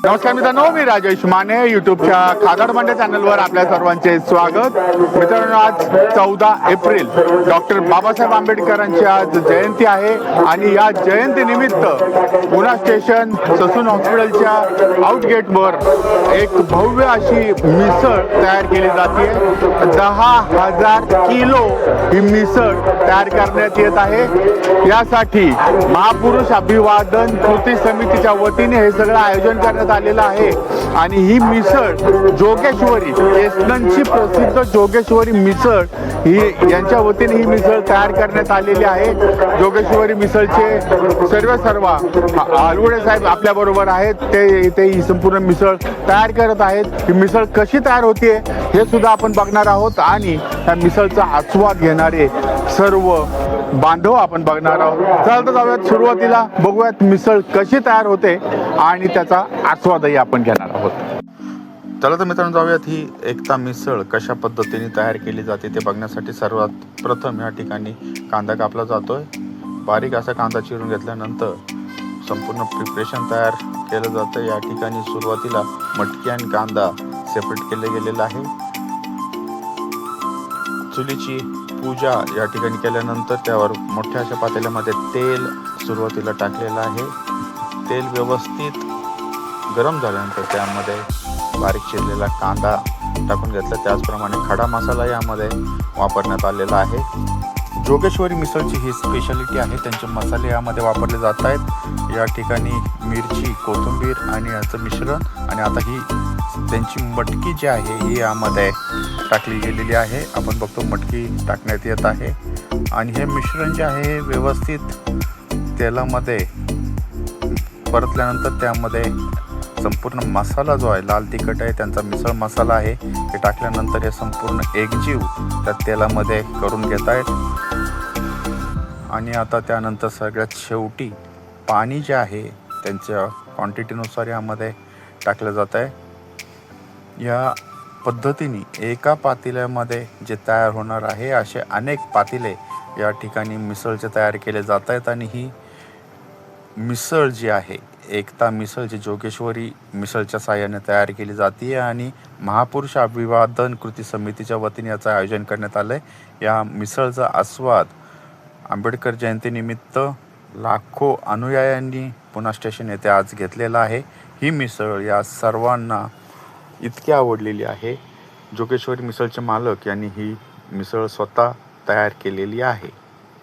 नमस्कार मित्रांनो, मी राजेश माने. युट्यूबच्या खादाड मंडे चॅनलवर आपल्या सर्वांचे स्वागत. मित्रांनो, आज 14 एप्रिल डॉक्टर बाबासाहेब आंबेडकरांची आज जयंती आहे आणि या जयंतीनिमित्त पुणा स्टेशन ससून हॉस्पिटलच्या आउटगेटवर एक भव्य अशी मिसळ तयार केली जाते. 10,000 किलो ही मिसळ तयार करण्यात येत आहे. यासाठी महापुरुष अभिवादन कृती समितीच्या वतीने हे सगळं आयोजन करण्यात आलेलं आहे. आणि ही मिसळ जोगेश्वरी, केसनची प्रसिद्ध जोगेश्वरी मिसळ ही यांच्या वतीने ही मिसळ तयार करण्यात आलेली आहे. जोगेश्वरी मिसळचे सर्व आलवडे साहेब आपल्या बरोबर आहेत. ते इथे ही संपूर्ण मिसळ तयार करत आहेत. ही मिसळ कशी तयार होते हे सुद्धा आपण बघणार आहोत आणि या मिसळचा आस्वाद घेणारे सर्व बांधव आपण बघणार आहोत. चला जाऊयात, सुरुवातीला बघूयात मिसळ कशी तयार होते आणि त्याचा आस्वादही आपण घेणार आहोत. चला तर मित्रांनो, जाऊयात ही एकता मिसळ कशा पद्धतीने तयार केली जाते ते बघण्यासाठी. सर्वात प्रथम या ठिकाणी कांदा कापला जातोय. बारीक असा कांदा चिरून घेतल्यानंतर संपूर्ण प्रिपरेशन तयार केलं जातं. या ठिकाणी सुरुवातीला मटकी आणि कांदा सेपरेट केले गेलेला आहे. चुलीची पूजा या ठिकाणी केल्यानंतर त्यावर मोठ्या अशा पातेल्यामध्ये तेल सुरुवातीला टाकलेलं आहे. तेल व्यवस्थित गरम झाल्यानंतर त्यामध्ये बारीक चिरलेला कांदा टाकून घेतला. त्याचप्रमाणे खडा मसाला यामध्ये वापरण्यात आलेला आहे. जोगेश्वरी मिसळची ही स्पेशालिटी आहे. त्यांचे मसाले यामध्ये वापरले जात आहेत. या ठिकाणी मिरची, कोथिंबीर आणि याचं मिश्रण आणि आता ही त्यांची मटकी जी आहे ही यामध्ये टाकली गेलेली आहे. आपण बघतो मटकी टाकण्यात येत आहे आणि हे मिश्रण जे आहे हे व्यवस्थित तेलामध्ये परतल्यानंतर त्यामध्ये संपूर्ण मसाला जो आहे, लाल तिखट आहे, त्यांचा मिसळ मसाला आहे, हे टाकल्यानंतर हे संपूर्ण एकजीव त्या तेलामध्ये करून घेत आहेत. आणि आता त्यानंतर सगळ्यात शेवटी पाणी जे आहे त्यांच्या क्वांटिटीनुसार यामध्ये टाकलं जात आहे. या पद्धतीने एका पातेल्यामध्ये जे तयार होणार आहे असे अनेक पातेले या ठिकाणी मिसळचे तयार केले जात आहेत. आणि ही मिसळ जी आहे, एकता मिसळ जी जोगेश्वरी मिसळच्या साहाय्याने तयार केली जाते आणि महापुरुष अभिवादन कृती समितीच्या वतीने याचं आयोजन करण्यात आलं आहे. या मिसळचा आस्वाद आंबेडकर जयंतीनिमित्त लाखो अनुयायांनी पुणा स्टेशन येथे आज घेतलेला आहे. ही मिसळ या सर्वांना इतकी आवडलेली आहे. जोगेश्वरी मिसळचे मालक यांनी ही मिसळ स्वतः तयार केलेली आहे.